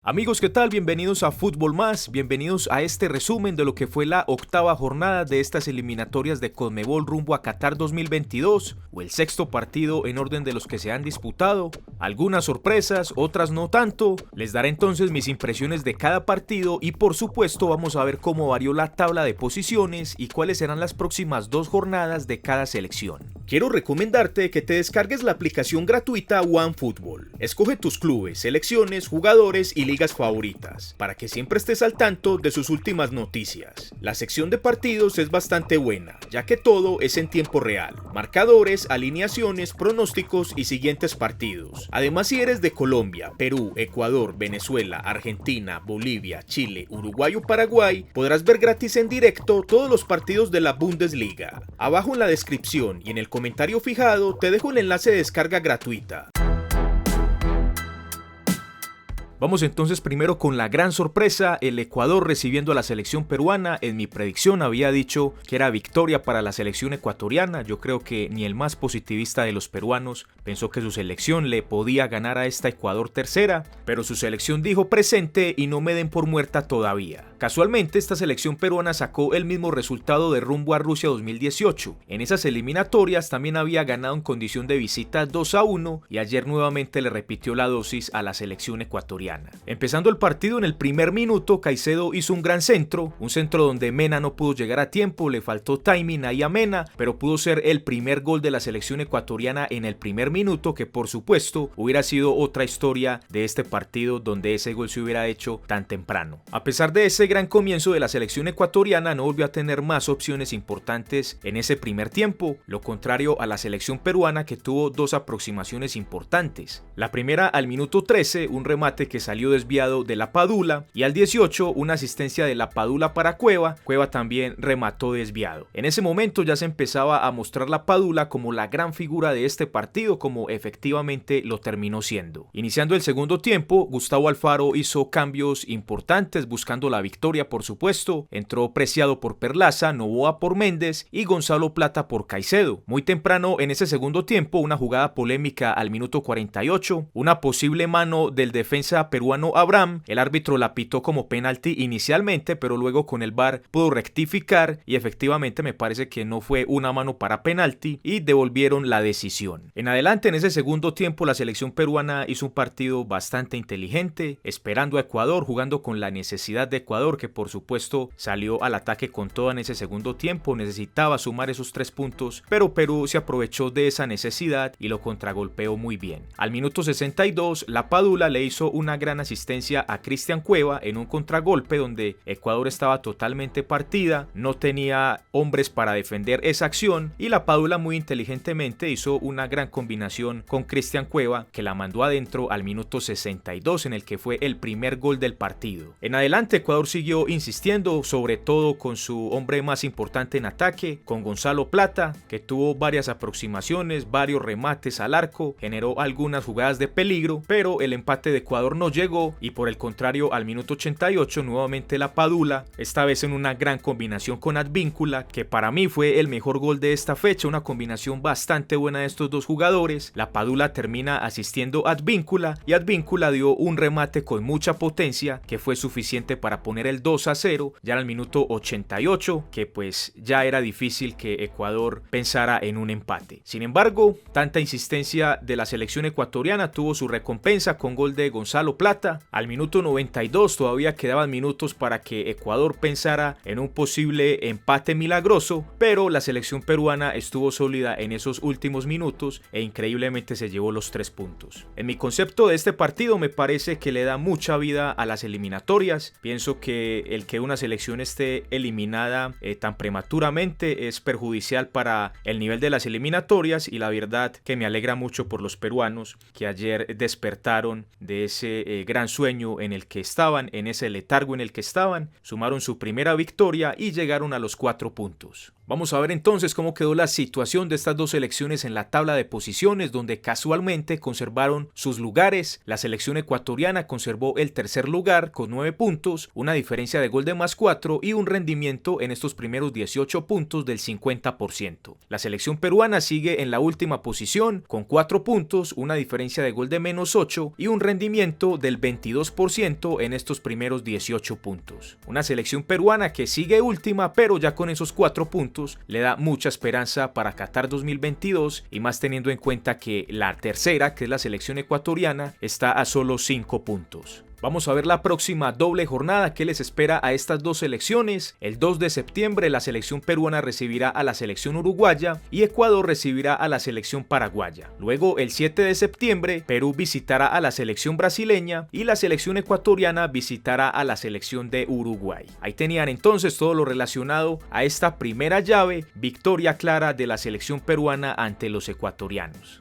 Amigos, ¿qué tal? Bienvenidos a Fútbol Más, bienvenidos a este resumen de lo que fue la octava jornada de estas eliminatorias de Conmebol rumbo a Qatar 2022, o el sexto partido en orden de los que se han disputado, algunas sorpresas, otras no tanto. Les daré entonces mis impresiones de cada partido y por supuesto vamos a ver cómo varió la tabla de posiciones y cuáles serán las próximas dos jornadas de cada selección. Quiero recomendarte que te descargues la aplicación gratuita OneFootball. Escoge tus clubes, selecciones, jugadores y ligas favoritas, para que siempre estés al tanto de sus últimas noticias. La sección de partidos es bastante buena, ya que todo es en tiempo real. Marcadores, alineaciones, pronósticos y siguientes partidos. Además, si eres de Colombia, Perú, Ecuador, Venezuela, Argentina, Bolivia, Chile, Uruguay o Paraguay, podrás ver gratis en directo todos los partidos de la Bundesliga. Abajo en la descripción y en el comentario fijado te dejo el enlace de descarga gratuita. Vamos entonces primero con la gran sorpresa, el Ecuador recibiendo a la selección peruana. En mi predicción había dicho que era victoria para la selección ecuatoriana. Yo creo que ni el más positivista de los peruanos pensó que su selección le podía ganar a esta Ecuador tercera, pero su selección dijo presente y no me den por muerta todavía. Casualmente esta selección peruana sacó el mismo resultado de rumbo a Rusia 2018. En esas eliminatorias también había ganado en condición de visita 2-1 y ayer nuevamente le repitió la dosis a la selección ecuatoriana. Empezando el partido en el primer minuto, Caicedo hizo un gran centro, un centro donde Mena no pudo llegar a tiempo, le faltó timing ahí a Mena, pero pudo ser el primer gol de la selección ecuatoriana en el primer minuto, que por supuesto hubiera sido otra historia de este partido donde ese gol se hubiera hecho tan temprano. A pesar de ese gran comienzo de la selección ecuatoriana, no volvió a tener más opciones importantes en ese primer tiempo, lo contrario a la selección peruana, que tuvo dos aproximaciones importantes. La primera al minuto 13, un remate que salió desviado de la Padula, y al 18 una asistencia de la Padula para Cueva también remató desviado. En ese momento ya se empezaba a mostrar la Padula como la gran figura de este partido, como efectivamente lo terminó siendo. Iniciando el segundo tiempo, Gustavo Alfaro hizo cambios importantes buscando la victoria, por supuesto. Entró Preciado por Perlaza, Noboa por Méndez y Gonzalo Plata por Caicedo. Muy temprano en ese segundo tiempo, una jugada polémica al minuto 48, una posible mano del defensa peruano Abraham. El árbitro la pitó como penalti inicialmente, pero luego con el VAR pudo rectificar y efectivamente me parece que no fue una mano para penalti y devolvieron la decisión. En adelante en ese segundo tiempo la selección peruana hizo un partido bastante inteligente, esperando a Ecuador, jugando con la necesidad de Ecuador, que por supuesto salió al ataque con todo en ese segundo tiempo, necesitaba sumar esos 3 puntos, pero Perú se aprovechó de esa necesidad y lo contragolpeó muy bien. Al minuto 62 la Padula le hizo una gran asistencia a Cristian Cueva en un contragolpe donde Ecuador estaba totalmente partida, no tenía hombres para defender esa acción y la Padula muy inteligentemente hizo una gran combinación con Cristian Cueva que la mandó adentro al minuto 62, en el que fue el primer gol del partido. En adelante Ecuador siguió insistiendo, sobre todo con su hombre más importante en ataque, con Gonzalo Plata, que tuvo varias aproximaciones, varios remates al arco, generó algunas jugadas de peligro, pero el empate de Ecuador no llegó y por el contrario al minuto 88 nuevamente la Padula, esta vez en una gran combinación con Advíncula, que para mí fue el mejor gol de esta fecha, una combinación bastante buena de estos dos jugadores. La Padula termina asistiendo a Advíncula y Advíncula dio un remate con mucha potencia que fue suficiente para poner el 2-0 ya al minuto 88, que pues ya era difícil que Ecuador pensara en un empate. Sin embargo, tanta insistencia de la selección ecuatoriana tuvo su recompensa con gol de Gonzalo Plata. Al minuto 92 todavía quedaban minutos para que Ecuador pensara en un posible empate milagroso, pero la selección peruana estuvo sólida en esos últimos minutos e increíblemente se llevó los 3 puntos. En mi concepto de este partido me parece que le da mucha vida a las eliminatorias. Pienso que el que una selección esté eliminada tan prematuramente es perjudicial para el nivel de las eliminatorias y la verdad que me alegra mucho por los peruanos que ayer despertaron de ese gran sueño en el que estaban, en ese letargo en el que estaban, sumaron su primera victoria y llegaron a los 4 puntos. Vamos a ver entonces cómo quedó la situación de estas dos selecciones en la tabla de posiciones, donde casualmente conservaron sus lugares. La selección ecuatoriana conservó el tercer lugar con 9 puntos, una diferencia de gol de +4 y un rendimiento en estos primeros 18 puntos del 50%. La selección peruana sigue en la última posición con 4 puntos, una diferencia de gol de -8 y un rendimiento del 22% en estos primeros 18 puntos. Una selección peruana que sigue última, pero ya con esos 4 puntos le da mucha esperanza para Qatar 2022 y más teniendo en cuenta que la tercera, que es la selección ecuatoriana, está a solo 5 puntos. Vamos a ver la próxima doble jornada que les espera a estas dos selecciones. El 2 de septiembre la selección peruana recibirá a la selección uruguaya y Ecuador recibirá a la selección paraguaya. Luego el 7 de septiembre Perú visitará a la selección brasileña y la selección ecuatoriana visitará a la selección de Uruguay. Ahí tenían entonces todo lo relacionado a esta primera llave, victoria clara de la selección peruana ante los ecuatorianos.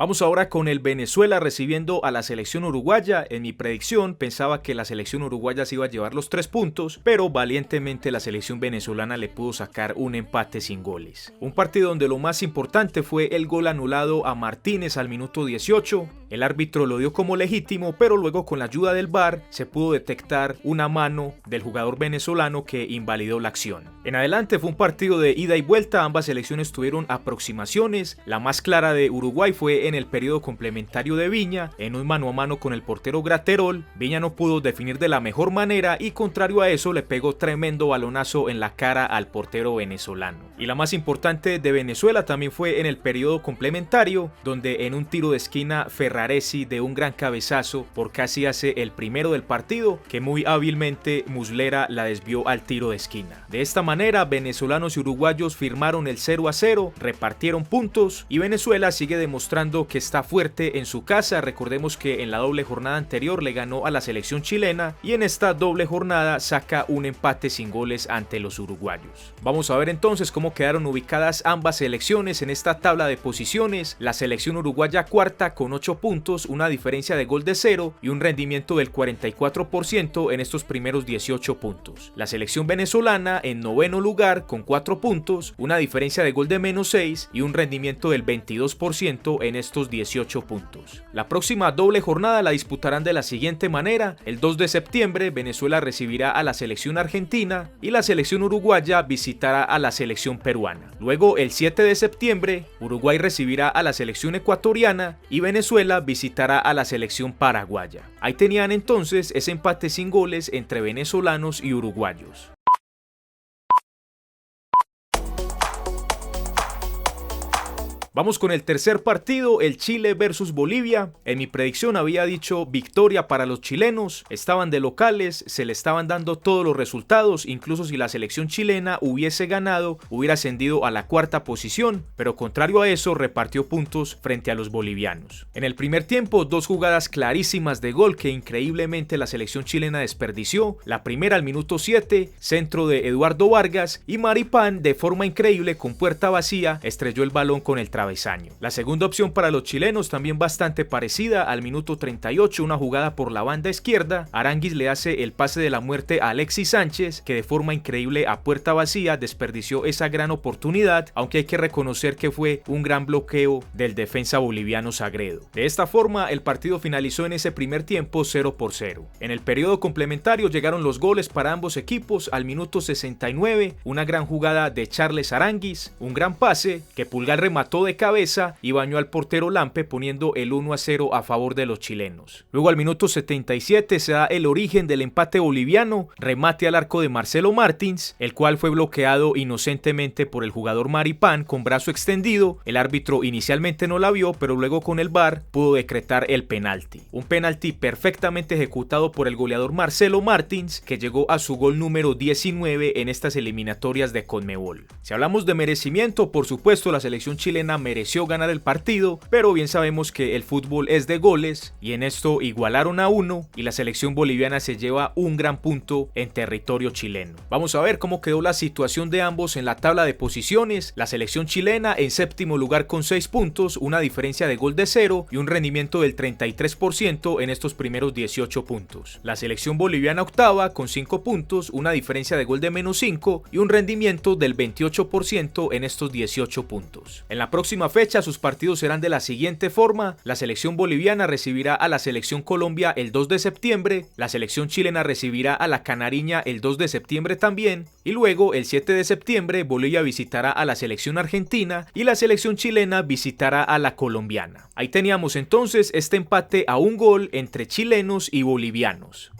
Vamos ahora con el Venezuela recibiendo a la selección uruguaya. En mi predicción pensaba que la selección uruguaya se iba a llevar los 3 puntos, pero valientemente la selección venezolana le pudo sacar un empate sin goles. Un partido donde lo más importante fue el gol anulado a Martínez al minuto 18. El árbitro lo dio como legítimo, pero luego con la ayuda del VAR se pudo detectar una mano del jugador venezolano que invalidó la acción. En adelante fue un partido de ida y vuelta, ambas selecciones tuvieron aproximaciones. La más clara de Uruguay fue en el periodo complementario de Viña, en un mano a mano con el portero Graterol. Viña no pudo definir de la mejor manera y contrario a eso le pegó tremendo balonazo en la cara al portero venezolano. Y la más importante de Venezuela también fue en el periodo complementario, donde en un tiro de esquina Ferraresi de un gran cabezazo por casi hace el primero del partido, que muy hábilmente Muslera la desvió al tiro de esquina. De esta manera venezolanos y uruguayos firmaron el 0-0, repartieron puntos y Venezuela sigue demostrando que está fuerte en su casa. Recordemos que en la doble jornada anterior le ganó a la selección chilena y en esta doble jornada saca un empate sin goles ante los uruguayos. Vamos a ver entonces cómo quedaron ubicadas ambas selecciones en esta tabla de posiciones. La selección uruguaya cuarta con 8 puntos, una diferencia de gol de 0 y un rendimiento del 44% en estos primeros 18 puntos. La selección venezolana en noveno lugar con 4 puntos, una diferencia de gol de -6 y un rendimiento del 22% en estos 18 puntos. La próxima doble jornada la disputarán de la siguiente manera. El 2 de septiembre Venezuela recibirá a la selección argentina y la selección uruguaya visitará a la selección peruana. Luego el 7 de septiembre Uruguay recibirá a la selección ecuatoriana y Venezuela visitará a la selección paraguaya. Ahí tenían entonces ese empate sin goles entre venezolanos y uruguayos. Vamos con el tercer partido, el Chile versus Bolivia. En mi predicción había dicho victoria para los chilenos, estaban de locales, se le estaban dando todos los resultados, incluso si la selección chilena hubiese ganado, hubiera ascendido a la cuarta posición, pero contrario a eso repartió puntos frente a los bolivianos. En el primer tiempo, dos jugadas clarísimas de gol que increíblemente la selección chilena desperdició. La primera al minuto 7, centro de Eduardo Vargas y Maripán de forma increíble con puerta vacía estrelló el balón con el travesaño. La segunda opción para los chilenos también bastante parecida, al minuto 38, una jugada por la banda izquierda, Aránguiz le hace el pase de la muerte a Alexis Sánchez, que de forma increíble a puerta vacía desperdició esa gran oportunidad, aunque hay que reconocer que fue un gran bloqueo del defensa boliviano Sagredo. De esta forma el partido finalizó en ese primer tiempo 0-0. En el periodo complementario llegaron los goles para ambos equipos. Al minuto 69, una gran jugada de Charles Aránguiz, un gran pase que Pulgar remató de cabeza y bañó al portero Lampe poniendo el 1-0 a favor de los chilenos. Luego al minuto 77 se da el origen del empate boliviano, remate al arco de Marcelo Martins, el cual fue bloqueado inocentemente por el jugador Maripán con brazo extendido. El árbitro inicialmente no la vio, pero luego con el VAR pudo decretar el penalti. Un penalti perfectamente ejecutado por el goleador Marcelo Martins, que llegó a su gol número 19 en estas eliminatorias de Conmebol. Si hablamos de merecimiento, por supuesto la selección chilena Argentina mereció ganar el partido, pero bien sabemos que el fútbol es de goles y en esto igualaron a 1 y la selección boliviana se lleva un gran punto en territorio chileno. Vamos a ver cómo quedó la situación de ambos en la tabla de posiciones. La selección chilena en séptimo lugar con 6 puntos, una diferencia de gol de 0 y un rendimiento del 33% en estos primeros 18 puntos. La selección boliviana octava con 5 puntos, una diferencia de gol de menos 5 y un rendimiento del 28% en estos 18 puntos. En la próxima fecha sus partidos serán de la siguiente forma: la selección boliviana recibirá a la selección Colombia el 2 de septiembre, la selección chilena recibirá a la canariña el 2 de septiembre también, y luego el 7 de septiembre Bolivia visitará a la selección argentina y la selección chilena visitará a la colombiana. Ahí teníamos entonces este empate a un gol entre chilenos y bolivianos.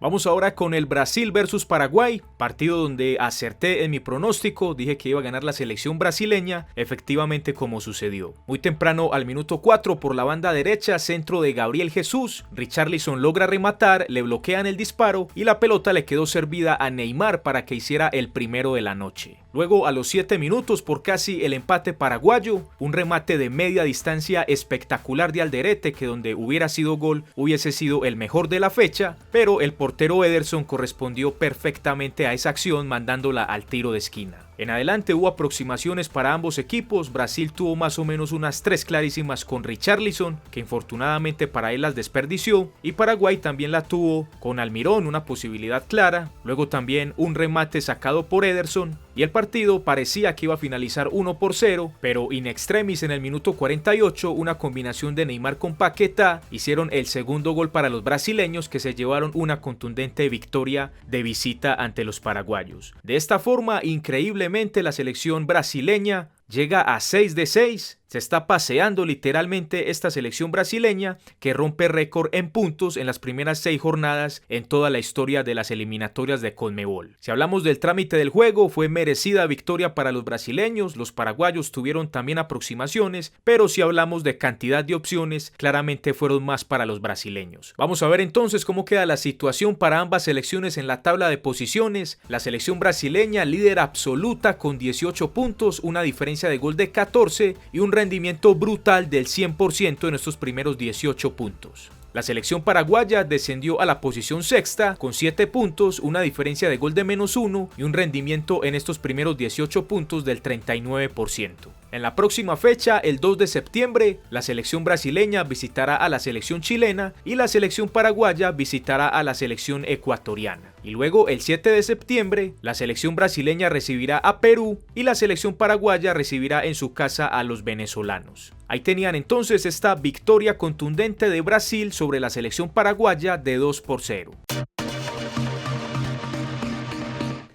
Vamos ahora con el Brasil versus Paraguay, partido donde acerté en mi pronóstico, dije que iba a ganar la selección brasileña, efectivamente como sucedió. Muy temprano al minuto 4 por la banda derecha, centro de Gabriel Jesús, Richarlison logra rematar, le bloquean el disparo y la pelota le quedó servida a Neymar para que hiciera el primero de la noche. Luego a los 7 minutos por casi el empate paraguayo, un remate de media distancia espectacular de Alderete que donde hubiera sido gol hubiese sido el mejor de la fecha, pero el portero Ederson correspondió perfectamente a esa acción mandándola al tiro de esquina. En adelante hubo aproximaciones para ambos equipos, Brasil tuvo más o menos unas 3 clarísimas con Richarlison, que infortunadamente para él las desperdició, y Paraguay también la tuvo con Almirón, una posibilidad clara, luego también un remate sacado por Ederson, y el partido parecía que iba a finalizar 1-0, pero in extremis en el minuto 48 una combinación de Neymar con Paquetá hicieron el segundo gol para los brasileños que se llevaron una contundente victoria de visita ante los paraguayos. De esta forma, increíblemente la selección brasileña llega a 6 de 6, se está paseando literalmente esta selección brasileña que rompe récord en puntos en las primeras 6 jornadas en toda la historia de las eliminatorias de Conmebol. Si hablamos del trámite del juego, fue merecida victoria para los brasileños, los paraguayos tuvieron también aproximaciones, pero si hablamos de cantidad de opciones, claramente fueron más para los brasileños. Vamos a ver entonces cómo queda la situación para ambas selecciones en la tabla de posiciones. La selección brasileña líder absoluta con 18 puntos, una diferencia de gol de 14 y un rendimiento brutal del 100% en estos primeros 18 puntos. La selección paraguaya descendió a la posición sexta con 7 puntos, una diferencia de gol de menos 1 y un rendimiento en estos primeros 18 puntos del 39%. En la próxima fecha, el 2 de septiembre, la selección brasileña visitará a la selección chilena y la selección paraguaya visitará a la selección ecuatoriana. Y luego, el 7 de septiembre, la selección brasileña recibirá a Perú y la selección paraguaya recibirá en su casa a los venezolanos. Ahí tenían entonces esta victoria contundente de Brasil sobre la selección paraguaya de 2-0.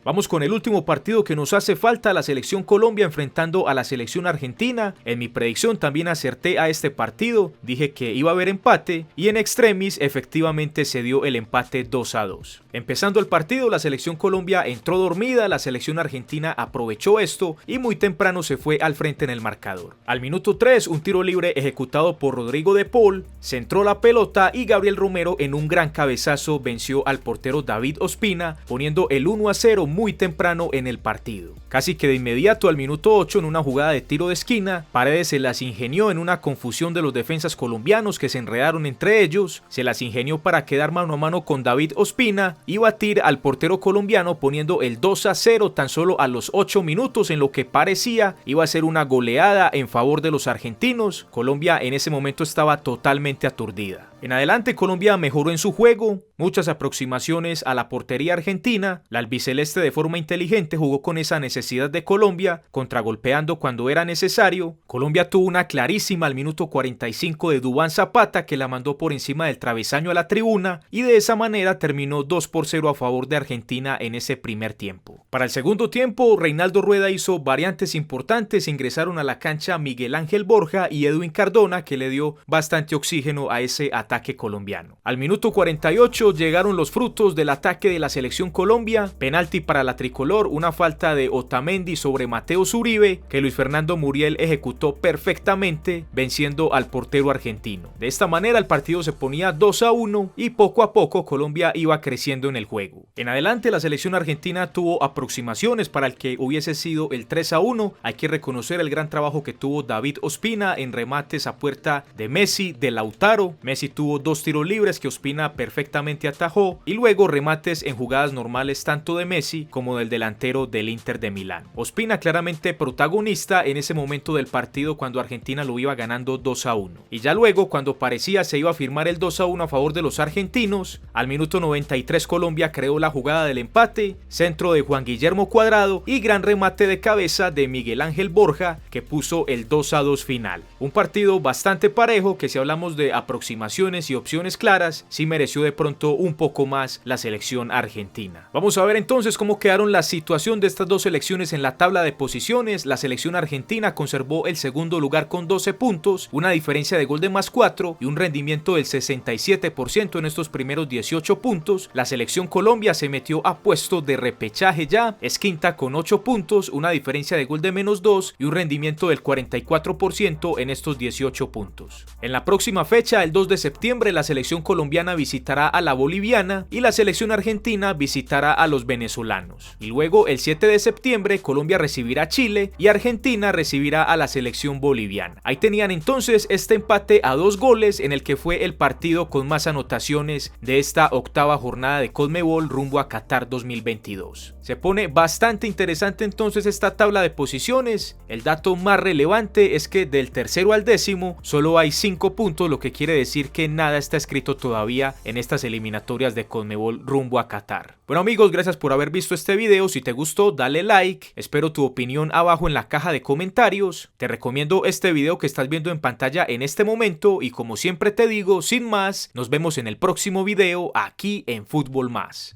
Vamos con el último partido que nos hace falta, la selección Colombia enfrentando a la selección Argentina. En mi predicción también acerté a este partido, dije que iba a haber empate y en extremis efectivamente se dio el empate 2-2. Empezando el partido, la selección Colombia entró dormida, la selección argentina aprovechó esto y muy temprano se fue al frente en el marcador. Al minuto 3, un tiro libre ejecutado por Rodrigo de Paul, centró la pelota y Gabriel Romero en un gran cabezazo venció al portero David Ospina, poniendo el 1-0 muy temprano en el partido. Casi que de inmediato al minuto 8 en una jugada de tiro de esquina, Paredes se las ingenió en una confusión de los defensas colombianos que se enredaron entre ellos, se las ingenió para quedar mano a mano con David Ospina y batir al portero colombiano poniendo el 2-0 tan solo a los 8 minutos en lo que parecía iba a ser una goleada en favor de los argentinos. Colombia en ese momento estaba totalmente aturdida. En adelante Colombia mejoró en su juego, muchas aproximaciones a la portería argentina, la albiceleste de forma inteligente jugó con esa necesidad de Colombia, contragolpeando cuando era necesario. Colombia tuvo una clarísima al minuto 45 de Duván Zapata que la mandó por encima del travesaño a la tribuna y de esa manera terminó 2-0 a favor de Argentina en ese primer tiempo. Para el segundo tiempo, Reinaldo Rueda hizo variantes importantes, ingresaron a la cancha Miguel Ángel Borja y Edwin Cardona que le dio bastante oxígeno a ese ataque colombiano. Al minuto 48 llegaron los frutos del ataque de la selección Colombia, penalti para para la tricolor, una falta de Otamendi sobre Mateus Uribe que Luis Fernando Muriel ejecutó perfectamente, venciendo al portero argentino. De esta manera el partido se ponía 2-1 y poco a poco Colombia iba creciendo en el juego. En adelante la selección argentina tuvo aproximaciones para el que hubiese sido el 3-1. Hay que reconocer el gran trabajo que tuvo David Ospina en remates a puerta de Messi, de Lautaro. Messi tuvo 2 tiros libres que Ospina perfectamente atajó y luego remates en jugadas normales tanto de Messi como del delantero del Inter de Milán. Ospina claramente protagonista en ese momento del partido cuando Argentina lo iba ganando 2-1. Y ya luego cuando parecía se iba a firmar el 2-1 a favor de los argentinos, al minuto 93 Colombia creó la jugada del empate, centro de Juan Guillermo Cuadrado y gran remate de cabeza de Miguel Ángel Borja que puso el 2-2 final. Un partido bastante parejo que si hablamos de aproximaciones y opciones claras, sí mereció de pronto un poco más la selección argentina. Vamos a ver entonces cómo quedaron la situación de estas dos selecciones en la tabla de posiciones. La selección argentina conservó el segundo lugar con 12 puntos, una diferencia de gol de +4 y un rendimiento del 67% en estos primeros 18 puntos. La selección Colombia se metió a puesto de repechaje ya, es quinta con 8 puntos, una diferencia de gol de -2 y un rendimiento del 44% en estos 18 puntos. En la próxima fecha, el 2 de septiembre, la selección colombiana visitará a la boliviana y la selección argentina visitará a los venezolanos. Y luego, el 7 de septiembre, Colombia recibirá a Chile y Argentina recibirá a la selección boliviana. Ahí tenían entonces este empate a 2 goles en el que fue el partido con más anotaciones de esta octava jornada de Conmebol rumbo a Qatar 2022. Se pone bastante interesante entonces esta tabla de posiciones. El dato más relevante es que del tercero al décimo solo hay 5 puntos, lo que quiere decir que nada está escrito todavía en estas eliminatorias de Conmebol rumbo a Qatar. Bueno amigos, gracias por haber visto este video. Si te gustó, dale like. Espero tu opinión abajo en la caja de comentarios. Te recomiendo este video que estás viendo en pantalla en este momento y como siempre te digo, sin más, nos vemos en el próximo video aquí en Fútbol Más.